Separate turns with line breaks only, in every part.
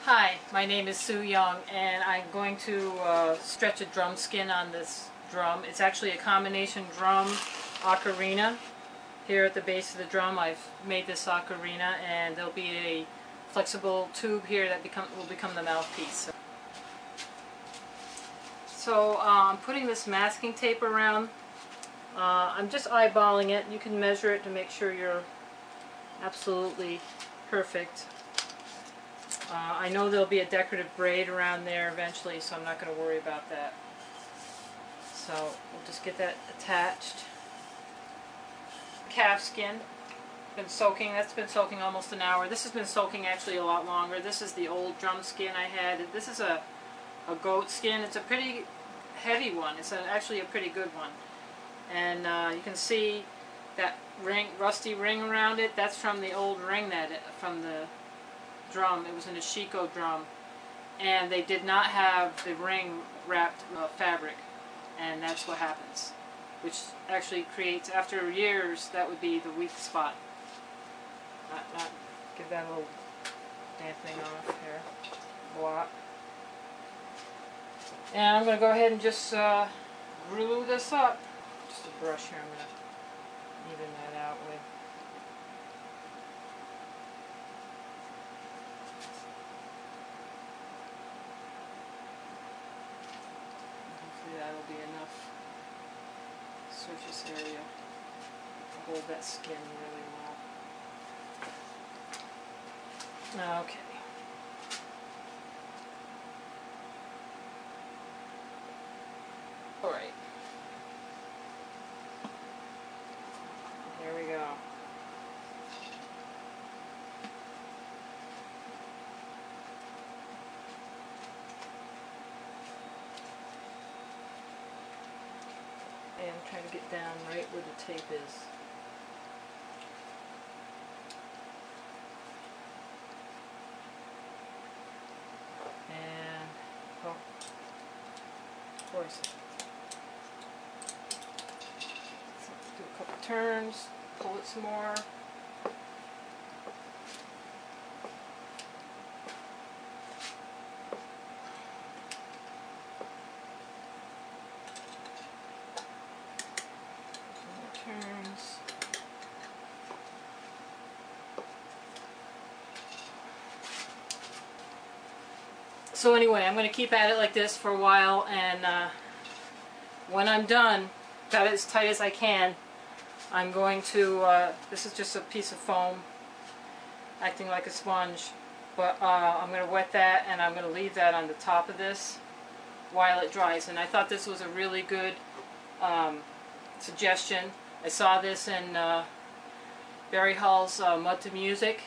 Hi, my name is Sue Young, and I'm going to stretch a drum skin on this drum. It's actually a combination drum ocarina. Here at the base of the drum I've made this ocarina, and there'll be a flexible tube here that will become the mouthpiece. So I'm putting this masking tape around. I'm just eyeballing it. You can measure it to make sure you're absolutely perfect. I know there'll be a decorative braid around there eventually, so I'm not going to worry about that. So we'll just get that attached. Calf skin, been soaking. That's been soaking almost an hour. This has been soaking actually a lot longer. This is the old drum skin I had. This is a goat skin. It's a pretty heavy one. It's actually a pretty good one. And you can see that rusty ring around it. That's from the old ring from the drum. It was an Ashiko drum, and they did not have the ring wrapped fabric, and that's what happens, which actually creates, after years, that would be the weak spot. Not give that a little dampening off here. Block. And I'm going to go ahead and just glue this up. Just a brush here. I'm going to even that out with. That'll be enough surface area to hold that skin really well. Okay. Alright. Here we go. And trying to get down right where the tape is. And, oh, of course. So do a couple turns, pull it some more. Turns. So anyway, I'm going to keep at it like this for a while, and when I'm done, got it as tight as I can, I'm going to, this is just a piece of foam acting like a sponge, but I'm going to wet that, and I'm going to leave that on the top of this while it dries. And I thought this was a really good suggestion. I saw this in Barry Hall's Mud to Music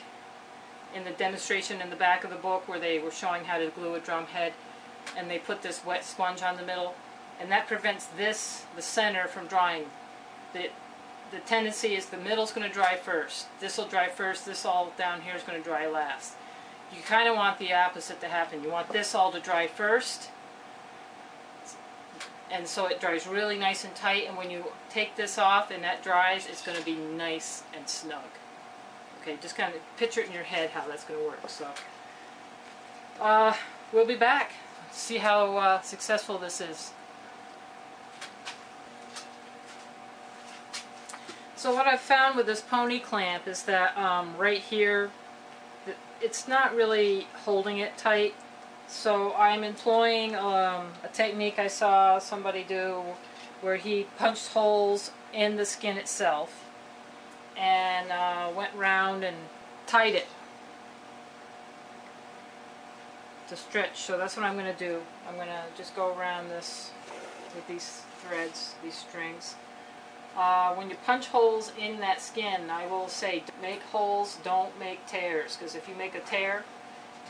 in the demonstration in the back of the book where they were showing how to glue a drum head, and they put this wet sponge on the middle, and that prevents the center from drying. The tendency is the middle's going to dry first. This will dry first, this all down here is going to dry last. You kind of want the opposite to happen. You want this all to dry first, and so it dries really nice and tight, and when you take this off and that dries, it's going to be nice and snug. Okay, just kind of picture it in your head how that's going to work. So we'll be back. See how successful this is. So what I've found with this pony clamp is that right here, it's not really holding it tight. So I'm employing a technique I saw somebody do where he punched holes in the skin itself and went round and tied it to stretch. So that's what I'm going to do. I'm going to just go around this with these threads, these strings. When you punch holes in that skin, I will say make holes, don't make tears, because if you make a tear,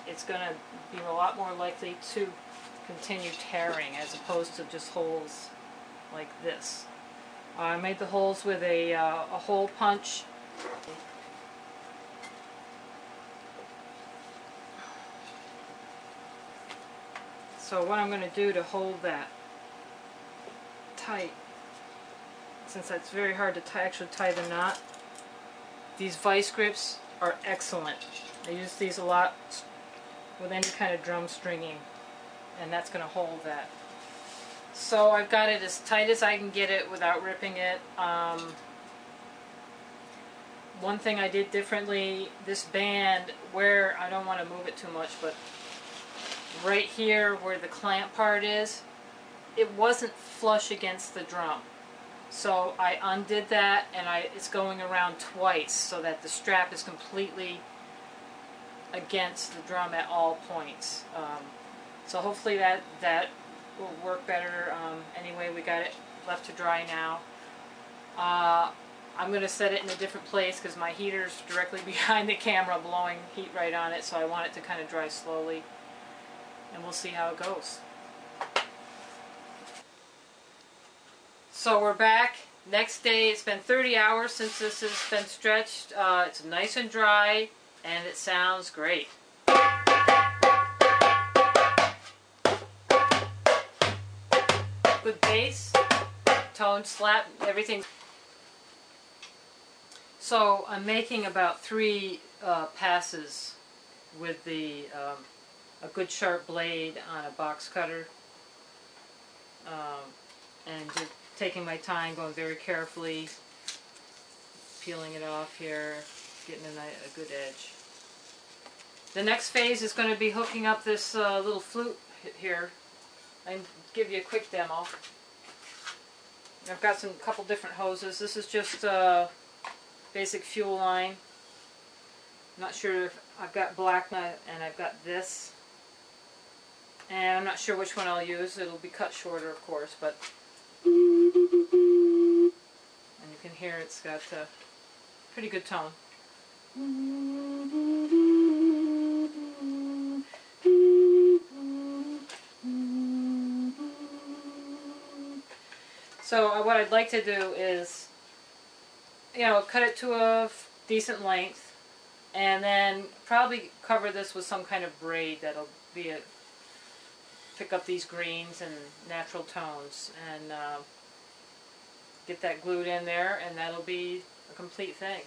it's going to be a lot more likely to continue tearing as opposed to just holes like this. I made the holes with a hole punch. So what I'm going to do to hold that tight, since it's very hard to actually tie the knot, these vice grips are excellent. I use these a lot with any kind of drum stringing, and that's going to hold that. So I've got it as tight as I can get it without ripping it. One thing I did differently, this band, where I don't want to move it too much, but right here where the clamp part is, it wasn't flush against the drum. So I undid that, and it's going around twice so that the strap is completely against the drum at all points. So hopefully that will work better. Anyway, we got it left to dry now. I'm going to set it in a different place because my heater's directly behind the camera blowing heat right on it, so I want it to kind of dry slowly, and we'll see how it goes. So we're back. Next day. It's been 30 hours since this has been stretched. It's nice and dry, and it sounds great. Good bass, tone, slap, everything. So I'm making about 3 passes with a good sharp blade on a box cutter, and just taking my time, going very carefully, peeling it off here, getting a good edge. The next phase is going to be hooking up this little flute here. I can give you a quick demo. I've got a couple different hoses. This is just basic fuel line. I'm not sure if I've got black and I've got this. And I'm not sure which one I'll use. It'll be cut shorter, of course, but and you can hear it's got a pretty good tone. So what I'd like to do is, cut it to a decent length, and then probably cover this with some kind of braid that'll pick up these greens and natural tones, and get that glued in there, and that'll be a complete thing.